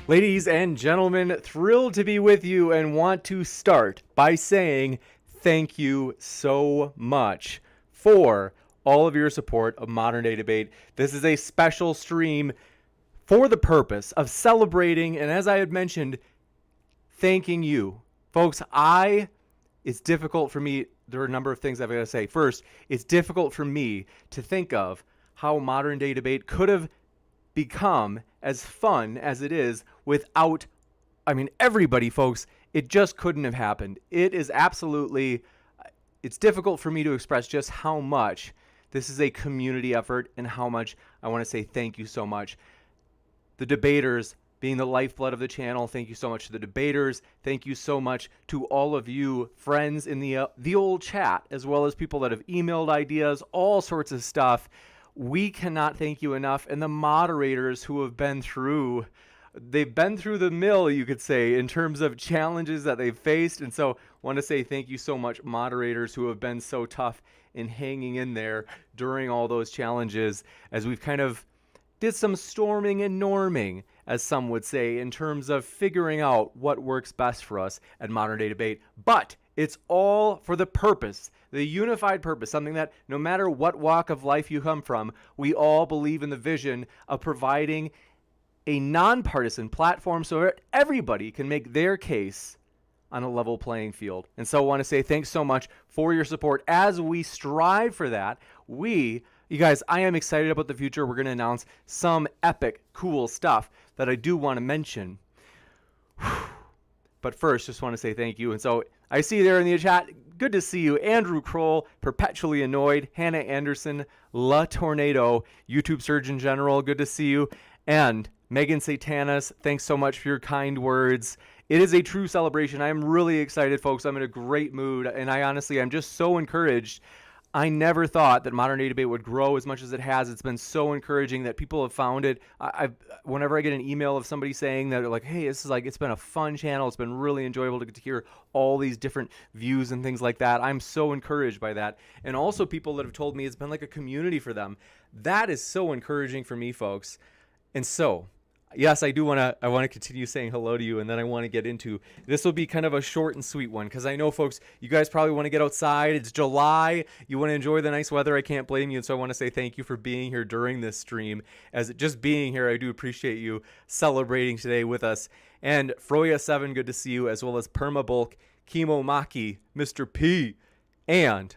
Ladies and gentlemen, thrilled to be with you and want to start by saying thank you so much for all of your support of Modern Day Debate. This is a special stream for the purpose of celebrating, and as I had mentioned, thanking you. Folks, it's difficult for me. There are a number of things I've got to say. First, it's difficult for me to think of how Modern Day Debate could have become as fun as it is without, everybody, folks. It just couldn't have happened. It's difficult for me to express just how much this is a community effort and how much I want to say thank you so much. The debaters being the lifeblood of the channel, thank you so much to the debaters. Thank you so much to all of you friends in the old chat, as well as people that have emailed ideas, all sorts of stuff. We cannot thank you enough. And the moderators who have they've been through the mill, you could say, in terms of challenges that they've faced. And so I want to say thank you so much, moderators who have been so tough in hanging in there during all those challenges, as we've kind of did some storming and norming, as some would say, in terms of figuring out what works best for us at Modern Day Debate. But it's all for the purpose, the unified purpose, something that no matter what walk of life you come from, we all believe in the vision of providing a nonpartisan platform so that everybody can make their case on a level playing field. And so I want to say thanks so much for your support as we strive for that. You guys, I am excited about the future. We're going to announce some epic, cool stuff that I do want to mention. But first, just want to say thank you. And so I see there in the chat, good to see you. Andrew Kroll, Perpetually Annoyed, Hannah Anderson, La Tornado, YouTube Surgeon General, good to see you. And Megan Satanas, thanks so much for your kind words. It is a true celebration. I am really excited, folks. I'm in a great mood. And I'm just so encouraged. I never thought that Modern Day Debate would grow as much as it has. It's been so encouraging that people have found it. Whenever I get an email of somebody saying that, they're like, hey, it's been a fun channel. It's been really enjoyable to get to hear all these different views and things like that. I'm so encouraged by that. And also people that have told me it's been like a community for them. That is so encouraging for me, folks. And so, yes, I want to continue saying hello to you, and then I want to get into, this will be kind of a short and sweet one, because I know, folks, you guys probably want to get outside. It's July. You want to enjoy the nice weather. I can't blame you, and so I want to say thank you for being here during this stream. Just being here, I do appreciate you celebrating today with us. And Froya7, good to see you, as well as Permabulk, Chemo Maki, Mr. P, and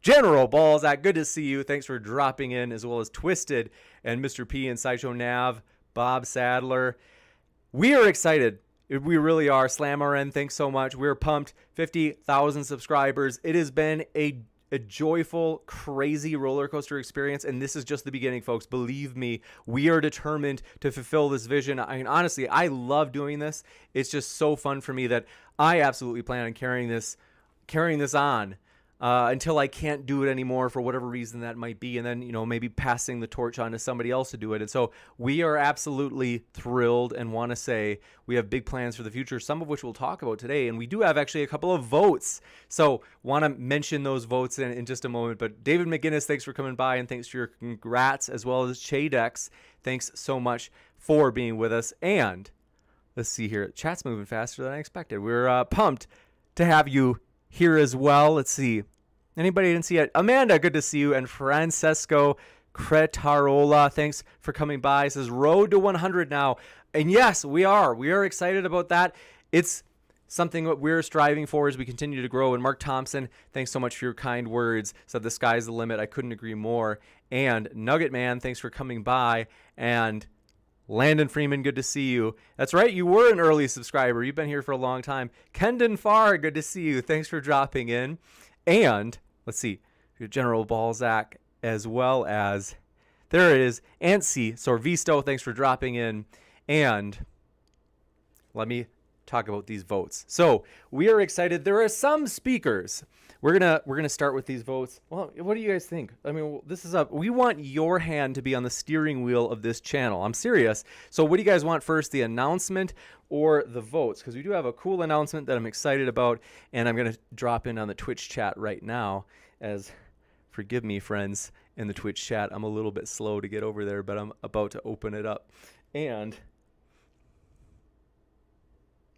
General Balzac, good to see you. Thanks for dropping in, as well as Twisted and Mr. P and Sideshow Nav, Bob Sadler. We are excited. We really are. Slam RN, thanks so much. We're pumped. 50,000 subscribers. It has been a joyful, crazy roller coaster experience, and this is just the beginning, folks. Believe me, we are determined to fulfill this vision. Honestly, I love doing this. It's just so fun for me that I absolutely plan on carrying this on until I can't do it anymore for whatever reason that might be, and then maybe passing the torch on to somebody else to do it. And so we are absolutely thrilled and want to say we have big plans for the future, some of which we'll talk about today, and we do have actually a couple of votes, so want to mention those votes in just a moment. But David McGinnis, thanks for coming by, and thanks for your congrats, as well as Chadex, thanks so much for being with us. And let's see here, chat's moving faster than I expected. We're pumped to have you here as well. Let's see. Anybody didn't see it? Amanda, good to see you. And Francesco Cretarola, thanks for coming by. It says road to 100 now. And yes, we are. We are excited about that. It's something that we're striving for as we continue to grow. And Mark Thompson, thanks so much for your kind words. Said the sky's the limit. I couldn't agree more. And Nugget Man, thanks for coming by. And Landon Freeman, good to see you. That's right, you were an early subscriber. You've been here for a long time. Kendon Farr, good to see you. Thanks for dropping in. And let's see, General Balzac, as well as, there it is, Ansi Sorvisto, thanks for dropping in. And let me talk about these votes. So we are excited. There are some speakers. We're gonna start with these votes. Well, what do you guys think? We want your hand to be on the steering wheel of this channel. I'm serious. So what do you guys want first, the announcement or the votes? Because we do have a cool announcement that I'm excited about, and I'm gonna drop in on the Twitch chat right now. As forgive me, friends, in the Twitch chat, I'm a little bit slow to get over there, but I'm about to open it up. And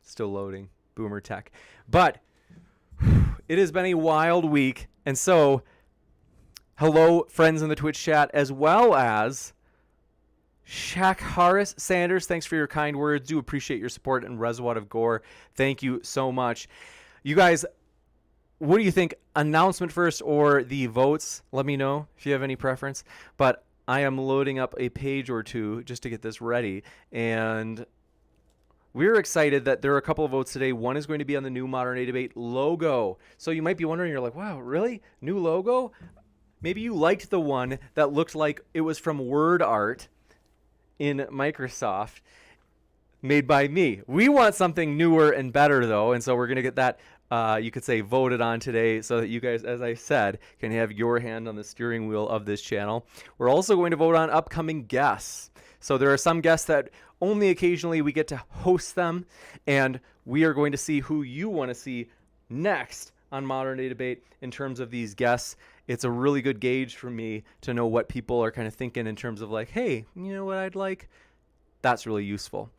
still loading. Boomer tech. But it has been a wild week. And so, hello, friends in the Twitch chat, as well as Shaq Harris Sanders. Thanks for your kind words. Do appreciate your support. And Reswat of Gore, thank you so much. You guys, what do you think? Announcement first or the votes? Let me know if you have any preference. But I am loading up a page or two just to get this ready. And we're excited that there are a couple of votes today. One is going to be on the new Modern Day Debate logo. So you might be wondering, you're like, wow, really? New logo? Maybe you liked the one that looked like it was from Word Art in Microsoft, made by me. We want something newer and better, though, and so we're going to get that, you could say, voted on today so that you guys, as I said, can have your hand on the steering wheel of this channel. We're also going to vote on upcoming guests. So there are some guests that only occasionally we get to host them, and we are going to see who you want to see next on Modern Day Debate in terms of these guests. It's a really good gauge for me to know what people are kind of thinking in terms of like, hey, you know what I'd like? That's really useful.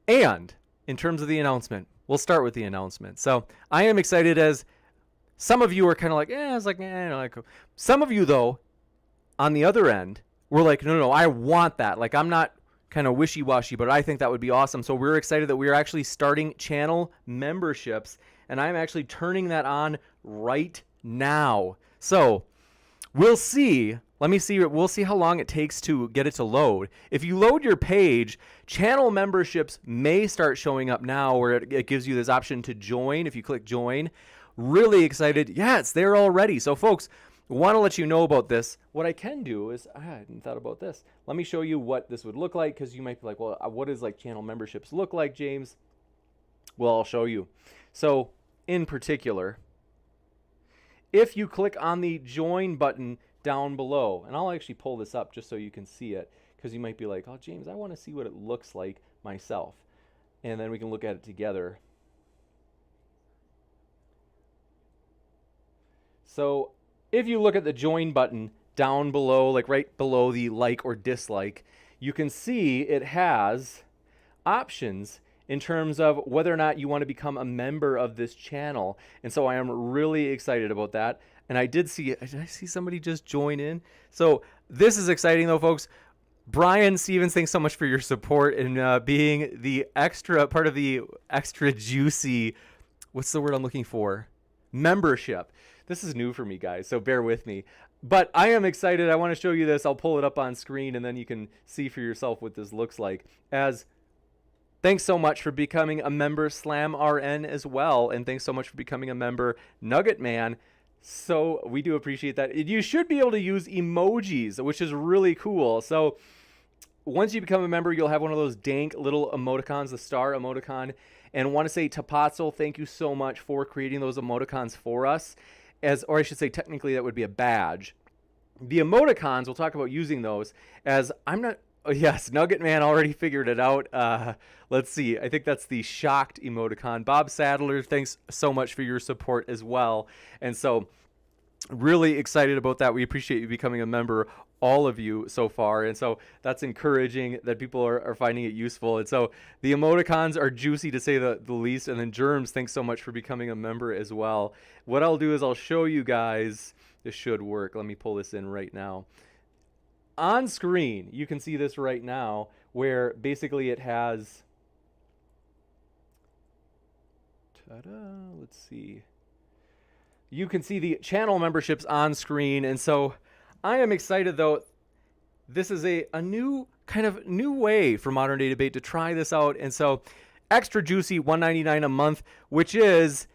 And in terms of the announcement, we'll start with the announcement. So I am excited, as some of you are kind of like, it's like, no. Some of you, though, on the other end, were like, no, I want that. Like, I'm not kind of wishy-washy, but I think that would be awesome. So we're excited that we are actually starting channel memberships, and I'm actually turning that on right now. So we'll see. We'll see how long it takes to get it to load. If you load your page, channel memberships may start showing up now, where it gives you this option to join. If you click join, really excited. Yeah, it's there already. So folks, want to let you know about this. What I can do is, I hadn't thought about this. Let me show you what this would look like, because you might be like, well, what does like channel memberships look like, James? Well, I'll show you. So in particular, if you click on the join button down below, and I'll actually pull this up just so you can see it, because you might be like, oh, James, I want to see what it looks like myself. And then we can look at it together. So if you look at the join button down below, like right below the like or dislike, you can see it has options in terms of whether or not you want to become a member of this channel. And so I am really excited about that. And did I see somebody just join in? So this is exciting, though, folks. Brian Stevens, thanks so much for your support and being the extra part of the extra juicy, what's the word I'm looking for? Membership. This is new for me, guys, so bear with me. But I am excited. I want to show you this. I'll pull it up on screen, and then you can see for yourself what this looks like. Thanks so much for becoming a member, SlamRN, as well. And thanks so much for becoming a member, Nugget Man. So we do appreciate that. You should be able to use emojis, which is really cool. So once you become a member, you'll have one of those dank little emoticons, the star emoticon. And want to say to Potzel, thank you so much for creating those emoticons for us. Or I should say, technically, that would be a badge. The emoticons, we'll talk about using those, as I'm not... Oh, yes, Nugget Man already figured it out. Let's see. I think that's the shocked emoticon. Bob Sadler, thanks so much for your support as well. And so really excited about that. We appreciate you becoming a member, all of you so far. And so that's encouraging that people are finding it useful. And so the emoticons are juicy, to say the least. And then Germs, thanks so much for becoming a member as well. What I'll do is I'll show you guys. This should work. Let me pull this in right now. On screen, you can see this right now, where basically it has, let's see. You can see the channel memberships on screen. And so I am excited, though. This is a new way for Modern Day Debate to try this out. And so extra juicy, $1.99 a month, which is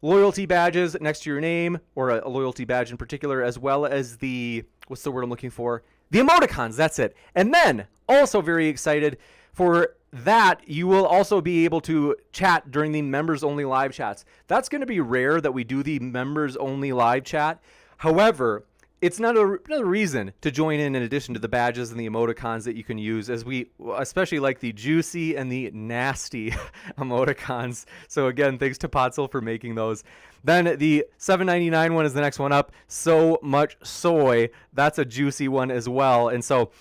loyalty badges next to your name, or a loyalty badge in particular, as well as the, what's the word I'm looking for? The emoticons, that's it. And then, also very excited for that, you will also be able to chat during the members-only live chats. That's going to be rare that we do the members-only live chat. However, it's not a reason to join in addition to the badges and the emoticons that you can use, as we especially like the juicy and the nasty emoticons. So again, thanks to Potzel for making those. Then the $7.99 one is the next one up. So much soy. That's a juicy one as well. And so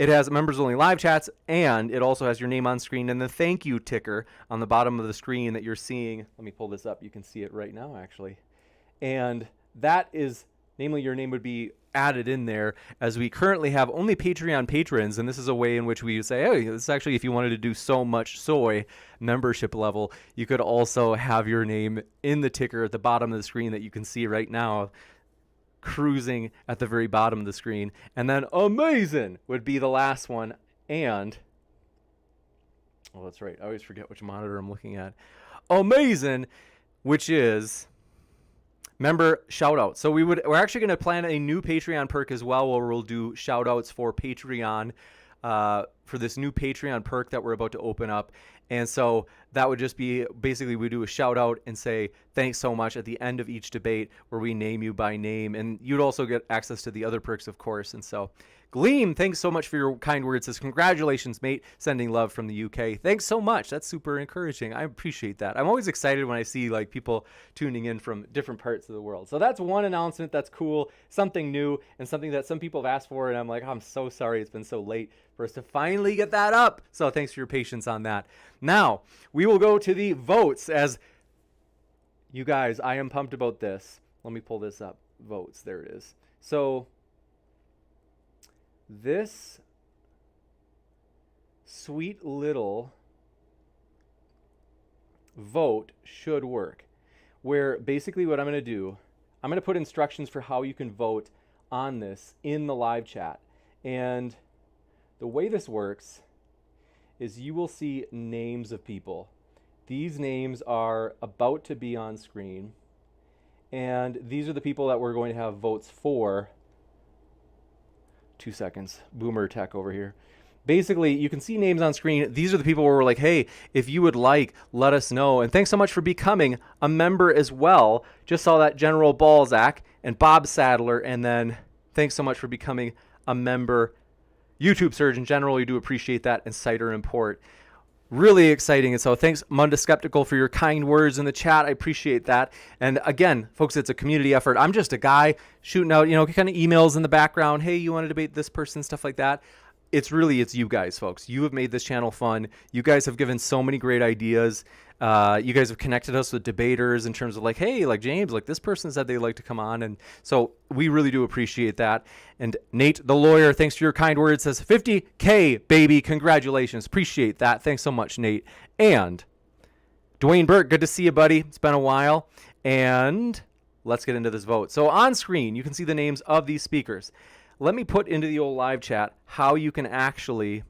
It has members only live chats, and it also has your name on screen and the thank you ticker on the bottom of the screen that you're seeing. Let me pull this up. You can see it right now, actually. And that is, namely, your name would be added in there, as we currently have only Patreon patrons, and this is a way in which we say, hey, this is actually, if you wanted to do so much soy membership level, you could also have your name in the ticker at the bottom of the screen that you can see right now, cruising at the very bottom of the screen. And then amazing would be the last one. And oh, that's right, I always forget which monitor I'm looking at. Amazing, which is member shout out. So we're actually going to plan a new Patreon perk as well, where we'll do shout outs for Patreon, for this new Patreon perk that we're about to open up. And so that would just be, basically we do a shout out and say thanks so much at the end of each debate, where we name you by name, and you'd also get access to the other perks, of course. And so Gleam, thanks so much for your kind words. Says, congratulations, mate. Sending love from the UK. Thanks so much. That's super encouraging. I appreciate that. I'm always excited when I see like people tuning in from different parts of the world. So that's one announcement that's cool, something new, and something that some people have asked for. And I'm like, oh, I'm so sorry it's been so late for us to finally get that up. So thanks for your patience on that. Now, we will go to the votes. As you guys, I am pumped about this. Let me pull this up. Votes. There it is. So this sweet little vote should work, where basically what I'm going to do, I'm going to put instructions for how you can vote on this in the live chat. And the way this works is you will see names of people. These names are about to be on screen, and these are the people that we're going to have votes for. 2 seconds. Boomer tech over here. Basically, you can see names on screen. These are the people where we're like, hey, if you would like, let us know. And thanks so much for becoming a member as well. Just saw that General Balzac and Bob Sadler. And then thanks so much for becoming a member. YouTube Surgeon General, you do appreciate that. And Cider Import. Really exciting. And so thanks, Munda Skeptical, for your kind words in the chat. I appreciate that. And again, folks, it's a community effort. I'm just a guy shooting out, kind of emails in the background. Hey, you want to debate this person, stuff like that. It's you guys, folks. You have made this channel fun. You guys have given so many great ideas. You guys have connected us with debaters in terms of like, hey, like James, like this person said they'd like to come on. And so we really do appreciate that. And Nate, the lawyer, thanks for your kind words, says 50K, baby. Congratulations. Appreciate that. Thanks so much, Nate. And Dwayne Burke, good to see you, buddy. It's been a while. And let's get into this vote. So on screen, you can see the names of these speakers. Let me put into the old live chat how you can actually,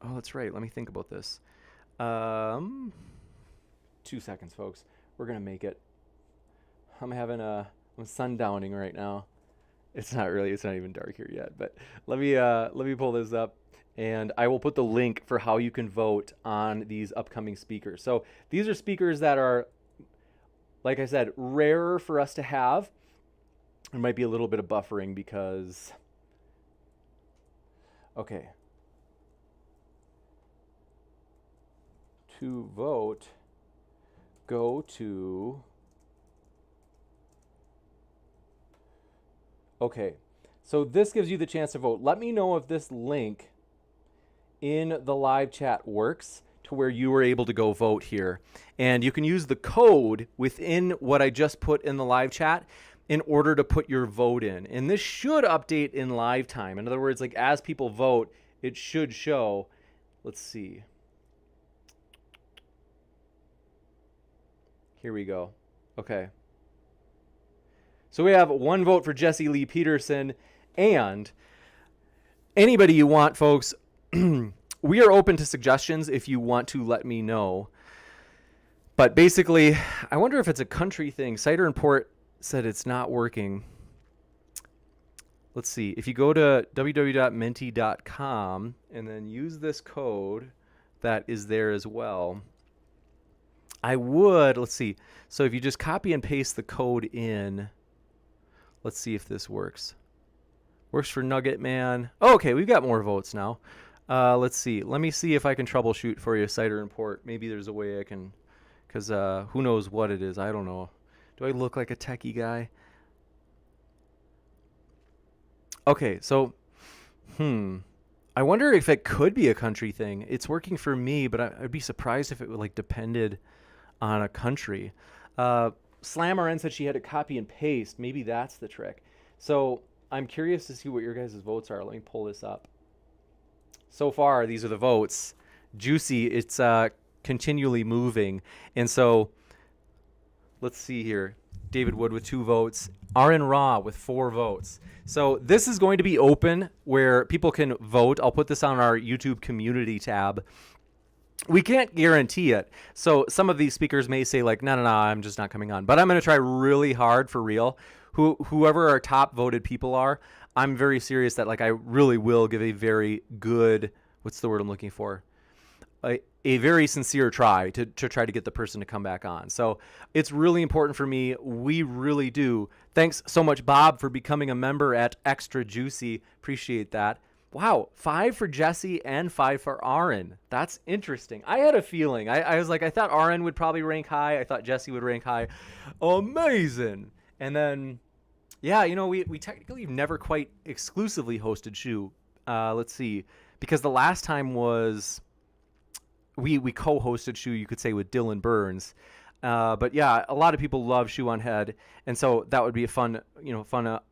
oh, that's right. Let me think about this. 2 seconds, folks. We're going to make it. I'm sundowning right now. It's not even dark here yet, but let me pull this up, and I will put the link for how you can vote on these upcoming speakers. So these are speakers that are, like I said, rarer for us to have. There might be a little bit of buffering because, okay. To vote, go to, okay, so this gives you the chance to vote. Let me know if this link in the live chat works to where you were able to go vote here. And you can use the code within what I just put in the live chat in order to put your vote in. And this should update in live time. In other words, like as people vote, it should show. Let's see. Here we go. Okay. So we have one vote for Jesse Lee Peterson, and anybody you want, folks, we are open to suggestions if you want to let me know. But basically, I wonder if it's a country thing. Cider Import said it's not working. Let's see. If you go to www.menti.com and then use this code that is there as well, let's see. So if you just copy and paste the code in, let's see if this works. Works for Nugget Man. Oh, okay, we've got more votes now. Let's see. Let me see if I can troubleshoot for you, Cider Import. Maybe there's a way I can, because who knows what it is. I don't know. Do I look like a techie guy? Okay, so I wonder if it could be a country thing. It's working for me, but I'd be surprised if it would like depended on a country. Slammer said she had to copy and paste. Maybe that's the trick. So I'm curious to see what your guys' votes are. Let me pull this up. So far, these are the votes. Juicy, it's continually moving. And so let's see here. David Wood with 2 votes. RN Raw with 4 votes. So this is going to be open where people can vote. I'll put this on our YouTube community tab. We can't guarantee it. So some of these speakers may say like, no, I'm just not coming on. But I'm going to try really hard for real. Whoever our top voted people are, I'm very serious that like I really will give a very good, what's the word I'm looking for? A very sincere try to try to get the person to come back on. So it's really important for me. We really do. Thanks so much, Bob, for becoming a member at Extra Juicy. Appreciate that. Wow, 5 for Jesse and 5 for Aaron. That's interesting. I had a feeling. I was like, I thought Aaron would probably rank high. I thought Jesse would rank high. Amazing. And then, yeah, you know, we technically never quite exclusively hosted Shu. Let's see. Because the last time was... We co-hosted Shu, you could say, with Dylan Burns. But yeah, a lot of people love Shu on Head. And so that would be a fun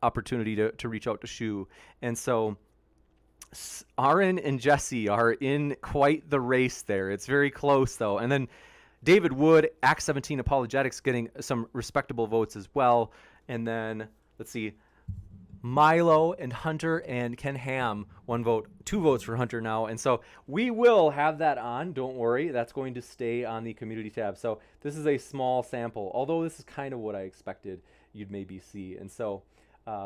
opportunity to reach out to Shu. And so Aaron and Jesse are in quite the race there. It's very close, though. And then David Wood, Act 17 Apologetics, getting some respectable votes as well. And then, let's see, Milo and Hunter and Ken Ham, 1 vote, 2 votes for Hunter now. And so we will have that on. Don't worry. That's going to stay on the community tab. So this is a small sample, although this is kind of what I expected you'd maybe see. And so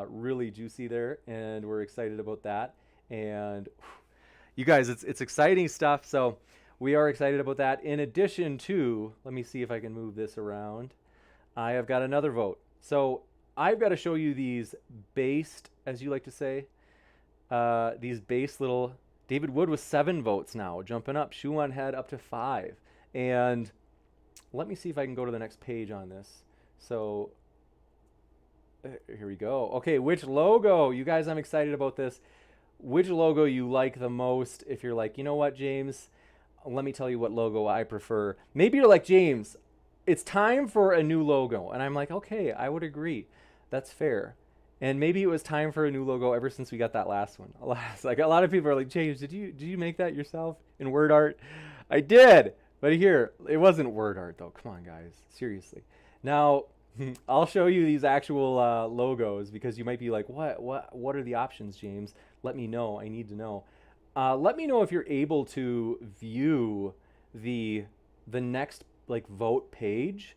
really juicy there. And we're excited about that. And you guys, it's exciting stuff. So we are excited about that. In addition to, let me see if I can move this around. I have got another vote. So I've got to show you these based, as you like to say, these base little... David Wood with 7 votes now, jumping up. Shu on Head up to 5. And let me see if I can go to the next page on this. So here we go. Okay, which logo? You guys, I'm excited about this. Which logo you like the most? If you're like, you know what, James, let me tell you what logo I prefer. Maybe you're like, James, it's time for a new logo. And I'm like, okay, I would agree. That's fair. And maybe it was time for a new logo ever since we got that last one. Like a lot of people are like, James, did you make that yourself in word art? I did. But here, it wasn't word art though. Come on, guys. Seriously. Now, I'll show you these actual logos because you might be like, what are the options, James? Let me know. I need to know. Let me know if you're able to view the next like vote page.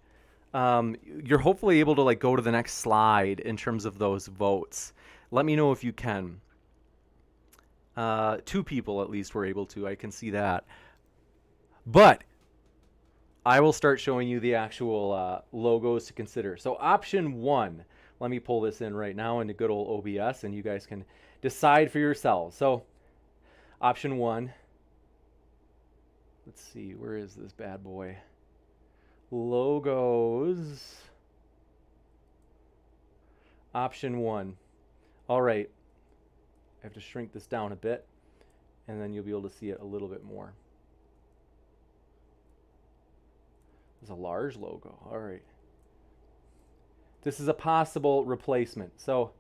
You're hopefully able to like go to the next slide in terms of those votes. Let me know if you can. 2 people at least were able to. I can see that. But I will start showing you the actual logos to consider. So option 1, let me pull this in right now into good old OBS and you guys can decide for yourselves. So option 1, let's see, where is this bad boy? Logos. Option 1. All right. I have to shrink this down a bit, and then you'll be able to see it a little bit more. It's a large logo. All right. This is a possible replacement. So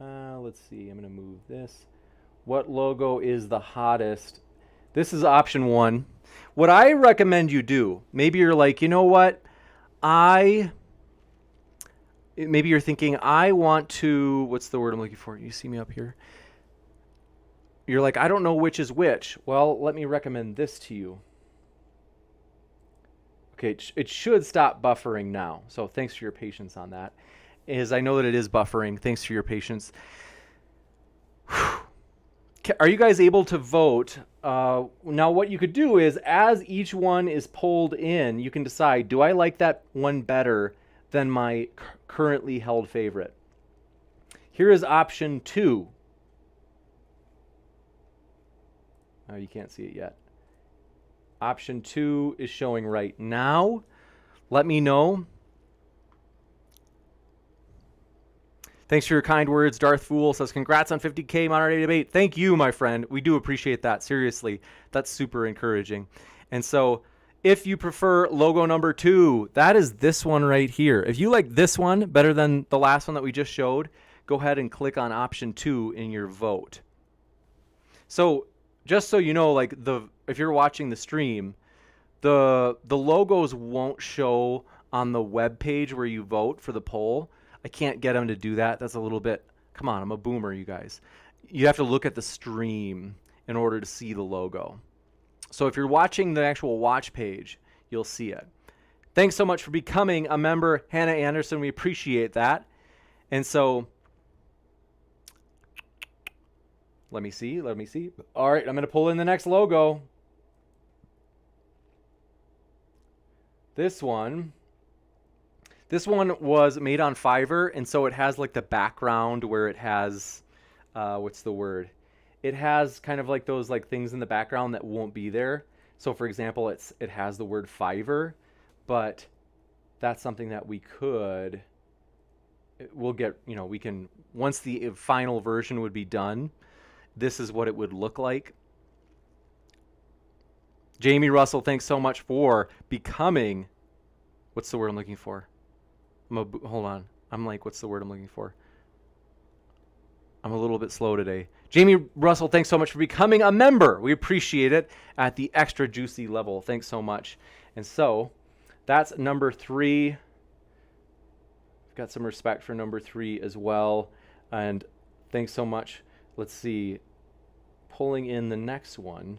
let's see. I'm going to move this. What logo is the hottest? This is option 1. What I recommend you do, maybe you're like, you know what? Maybe you're thinking, I want to, what's the word I'm looking for? You see me up here? You're like, I don't know which is which. Well, let me recommend this to you. Okay, it should stop buffering now. So thanks for your patience on that. I know that it is buffering. Thanks for your patience. Are you guys able to vote? Now what you could do is, as each one is pulled in, you can decide, do I like that one better than my currently held favorite? Here is option 2. Oh, you can't see it yet. Option 2 is showing right now. Let me know. Thanks for your kind words. Darth Fool says, congrats on 50K modern day debate. Thank you, my friend. We do appreciate that. Seriously, that's super encouraging. And so if you prefer logo number 2, that is this one right here. If you like this one better than the last one that we just showed, go ahead and click on option 2 in your vote. So just so you know, like if you're watching the stream, the logos won't show on the web page where you vote for the poll. I can't get them to do that. That's a little bit, come on, I'm a boomer, you guys. You have to look at the stream in order to see the logo. So if you're watching the actual watch page, you'll see it. Thanks so much for becoming a member, Hannah Anderson. We appreciate that. And so, let me see. All right, I'm going to pull in the next logo. This one was made on Fiverr, and so it has like the background where it has, what's the word? It has kind of like those like things in the background that won't be there. So for example, it has the word Fiverr, but that's something that we'll get, we can, once the final version would be done, this is what it would look like. Jamie Russell, thanks so much for becoming, what's the word I'm looking for? Hold on. I'm like, what's the word I'm looking for? I'm a little bit slow today. Jamie Russell, thanks so much for becoming a member. We appreciate it at the extra juicy level. Thanks so much. And so that's number 3. I've got some respect for number 3 as well. And thanks so much. Let's see. Pulling in the next one.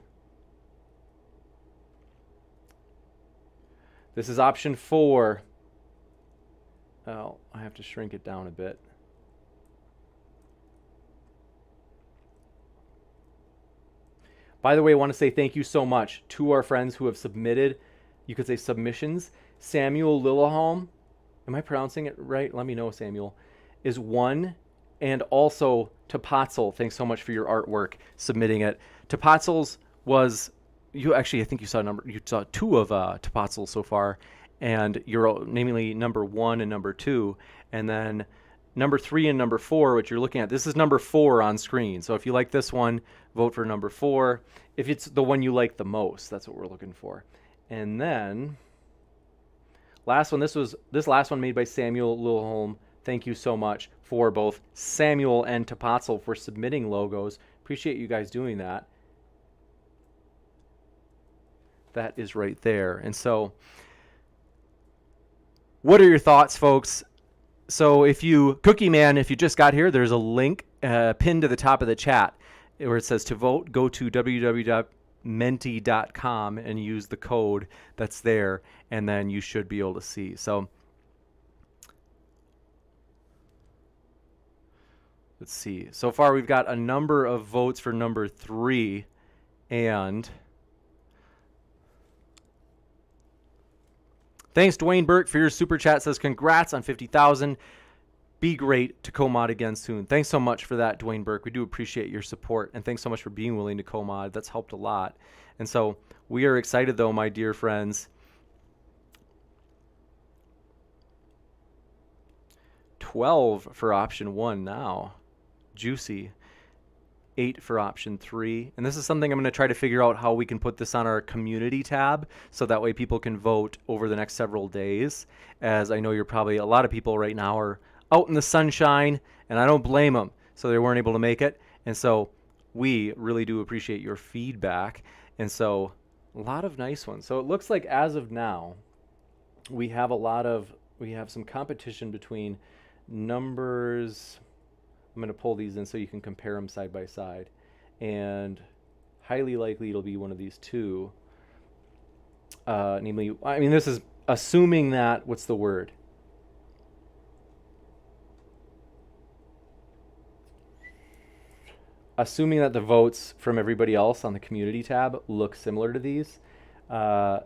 This is option 4. Oh, I have to shrink it down a bit. By the way, I want to say thank you so much to our friends who have submitted, you could say submissions. Samuel Lilleholm, am I pronouncing it right? Let me know, Samuel, is one. And also Tapatzel, thanks so much for your artwork, submitting it. Tapatzel's was, I think you saw 2 of Tapatzel so far. And you're namely number 1 and number 2. And then number 3 and number 4, which you're looking at, this is number 4 on screen. So if you like this one, vote for number 4. If it's the one you like the most, that's what we're looking for. And then last one, this last one made by Samuel Lilleholm. Thank you so much for both Samuel and Tapatzel for submitting logos. Appreciate you guys doing that. That is right there. And so what are your thoughts, folks? So Cookie Man, if you just got here, there's a link pinned to the top of the chat where it says to vote. Go to www.menti.com and use the code that's there, and then you should be able to see. So let's see. So far, we've got a number of votes for number 3, and thanks, Dwayne Burke, for your super chat. Says, congrats on 50,000. Be great to co-mod again soon. Thanks so much for that, Dwayne Burke. We do appreciate your support, and thanks so much for being willing to co-mod. That's helped a lot. And so we are excited, though, my dear friends. 12 for option 1 now. Juicy. 8 for option 3. And this is something I'm going to try to figure out how we can put this on our community tab so that way people can vote over the next several days. As I know a lot of people right now are out in the sunshine, and I don't blame them. So they weren't able to make it. And so we really do appreciate your feedback. And so a lot of nice ones. So it looks like as of now, we have some competition between numbers. I'm going to pull these in so you can compare them side by side. And highly likely it'll be one of these 2. Namely, this is assuming that, what's the word? Assuming that the votes from everybody else on the community tab look similar to these. Let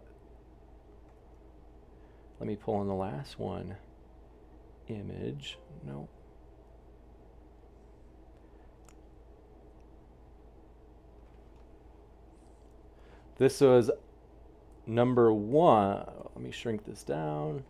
me pull in the last one. Image. No. This was number 1. Let me shrink this down.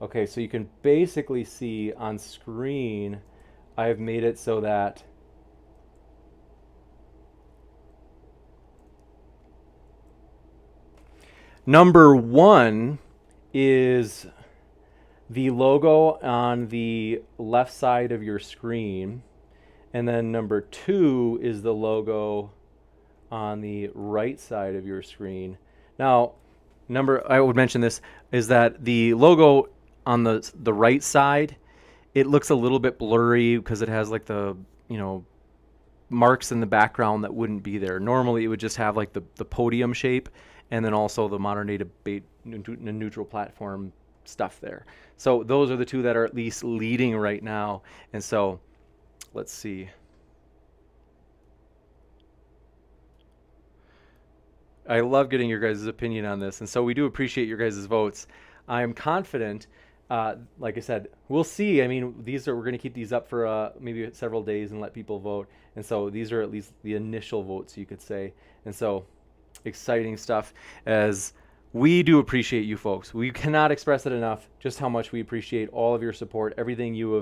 Okay, so you can basically see on screen, I've made it so that number one is the logo on the left side of your screen. And then number two is the logo on the right side of your screen. Now, I would mention this, is that the logo on the right side, it looks a little bit blurry because it has like the, marks in the background that wouldn't be there. Normally it would just have like the podium shape and then also the modern day debate neutral platform stuff there. So those are the two that are at least leading right now. And so let's see. I love getting your guys' opinion on this. And so we do appreciate your guys' votes. I am confident, like I said, we'll see. I mean, we're going to keep these up for maybe several days and let people vote. And so these are at least the initial votes, you could say. And so exciting stuff, as we do appreciate you folks. We cannot express it enough just how much we appreciate all of your support, everything you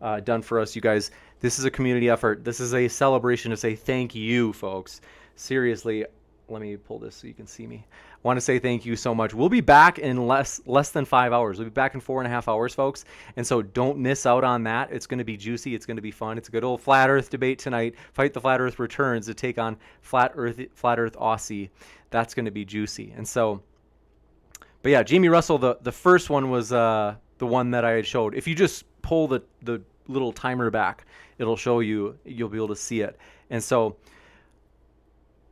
have done for us, you guys. This is a community effort. This is a celebration to say thank you, folks. Seriously, let me pull this so you can see me. I want to say thank you so much. We'll be back in less than 5 hours. We'll be back in 4.5 hours, folks. And so don't miss out on that. It's going to be juicy. It's going to be fun. It's a good old flat Earth debate tonight. Fight the Flat Earth returns to take on Flat Earth Aussie. That's going to be juicy. And so, but yeah, Jamie Russell, the first one was the one that I had showed. If you just pull the little timer back, it'll show you. You'll be able to see it. And so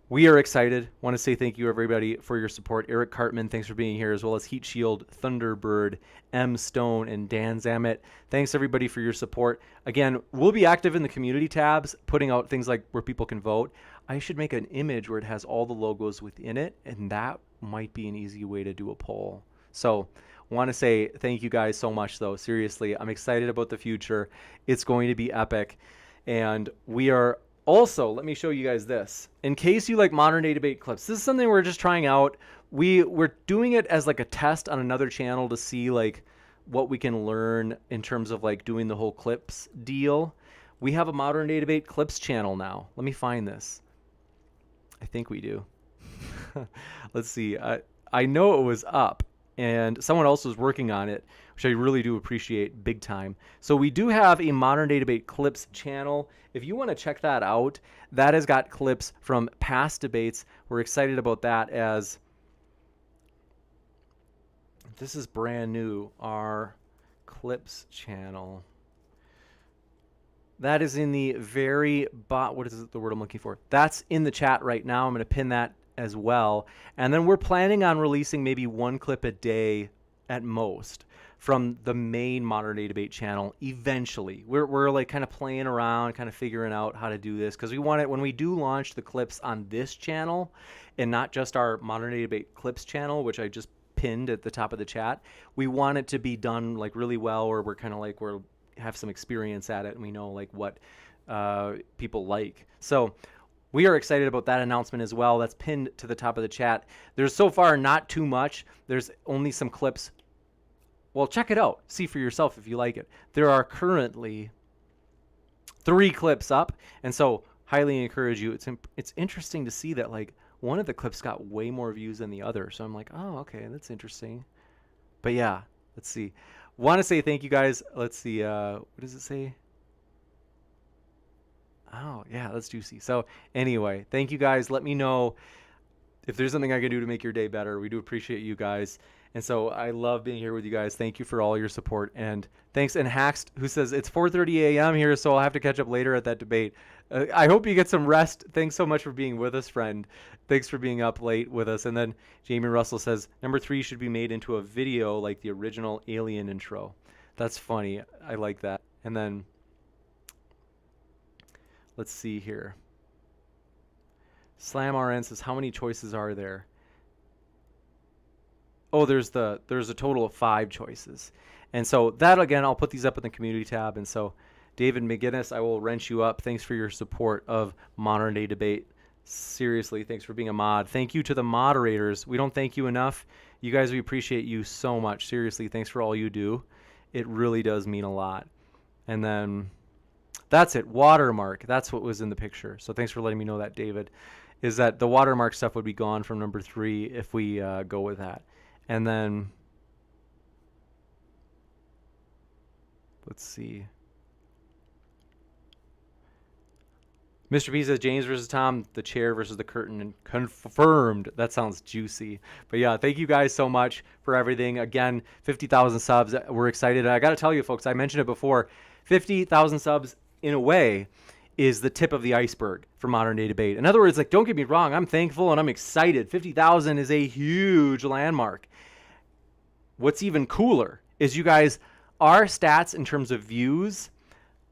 we are excited. Want to say thank you, everybody, for your support. Eric Cartman, thanks for being here, as well as Heat Shield, Thunderbird, M. Stone, and Dan Zammit. Thanks, everybody, for your support. Again, we'll be active in the community tabs, putting out things like where people can vote. I should make an image where it has all the logos within it, and that might be an easy way to do a poll. So want to say thank you guys so much, though. Seriously, I'm excited about the future. It's going to be epic, and we are also, let me show you guys this. In case you like modern day debate clips, this is something we're just trying out. We're doing it as like a test on another channel to see like what we can learn in terms of like doing the whole clips deal. We have a modern day debate clips channel now. Let me find this. I think we do. Let's see. I know it was up and someone else was working on it, which I really do appreciate big time. So we do have a modern day debate clips channel. If you want to check that out, that has got clips from past debates. We're excited about that, as this is brand new, our clips channel. That is in the very what is the word I'm looking for? That's in the chat right now. I'm going to pin that as well. And then we're planning on releasing maybe one clip a day at most from the main modern day debate channel eventually. We're like kind of playing around, kind of figuring out how to do this, because we want it when we do launch the clips on this channel and not just our modern day debate clips channel, which I just pinned at the top of the chat. We want it to be done like really well, or we're kind of like we have some experience at it and we know like what people like. So we are excited about that announcement as well. That's pinned to the top of the chat. There's so far not too much. There's only some clips. Well, check it out. See for yourself if you like it. There are currently 3 clips up, and so highly encourage you. It's interesting to see that like one of the clips got way more views than the other. So I'm like, oh, okay, that's interesting. But yeah, let's see. Want to say thank you guys. Let's see. What does it say? Oh, yeah, that's juicy. So anyway, thank you guys. Let me know if there's something I can do to make your day better. We do appreciate you guys. And so I love being here with you guys. Thank you for all your support. And thanks. And Haxt, who says, it's 4:30 a.m. here, so I'll have to catch up later at that debate. I hope you get some rest. Thanks so much for being with us, friend. Thanks for being up late with us. And then Jamie Russell says, number 3 should be made into a video like the original Alien intro. That's funny. I like that. And then let's see here. Slam RN says, how many choices are there? Oh, there's a total of 5 choices. And so that, again, I'll put these up in the community tab. And so David McGinnis, I will wrench you up. Thanks for your support of Modern Day Debate. Seriously, thanks for being a mod. Thank you to the moderators. We don't thank you enough. You guys, we appreciate you so much. Seriously, thanks for all you do. it really does mean a lot. And then that's it. Watermark. That's what was in the picture. So thanks for letting me know that, David. Is that the watermark stuff would be gone from number 3 if we go with that. And then let's see. Mr. P says James versus Tom, the chair versus the curtain, and confirmed. That sounds juicy. But yeah, thank you guys so much for everything. Again, 50,000 subs. We're excited. I got to tell you, folks, I mentioned it before. 50,000 subs, in a way, is the tip of the iceberg for modern day debate. In other words, like, don't get me wrong, I'm thankful and I'm excited. 50,000 is a huge landmark. What's even cooler is, you guys, our stats in terms of views.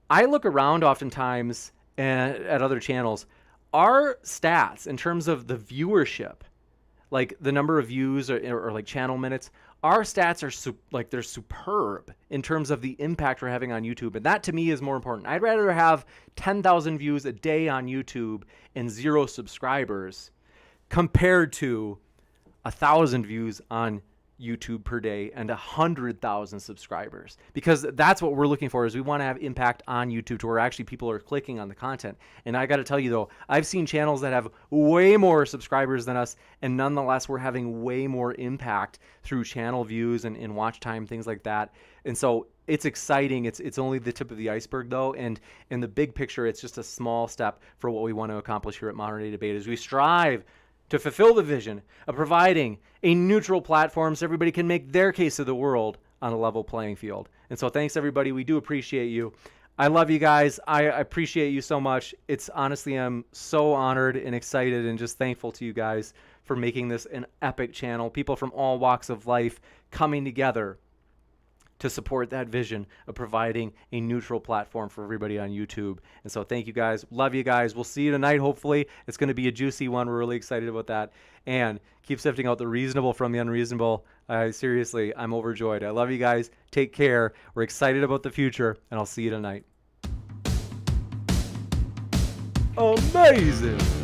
I look around oftentimes at other channels. Our stats in terms of the viewership, like the number of views or like channel minutes, our stats are they're superb in terms of the impact we're having on YouTube. And that to me is more important. I'd rather have 10,000 views a day on YouTube and 0 subscribers compared to 1,000 views on YouTube per day and 100,000 subscribers, because that's what we're looking for. Is we want to have impact on YouTube to where actually people are clicking on the content. And I got to tell you though, I've seen channels that have way more subscribers than us, and nonetheless we're having way more impact through channel views and watch time, things like that. And so it's exciting. It's only the tip of the iceberg though, and in the big picture, it's just a small step for what we want to accomplish here at Modern Day Debate as we strive to fulfill the vision of providing a neutral platform so everybody can make their case of the world on a level playing field. And so thanks, everybody. We do appreciate you. I love you guys. I appreciate you so much. It's honestly, I'm so honored and excited and just thankful to you guys for making this an epic channel. People from all walks of life coming together to support that vision of providing a neutral platform for everybody on YouTube. And so thank you guys. Love you guys. We'll see you tonight. Hopefully it's going to be a juicy one. We're really excited about that. And keep sifting out the reasonable from the unreasonable. Seriously, I'm overjoyed. I love you guys. Take care. We're excited about the future, and I'll see you tonight. Amazing.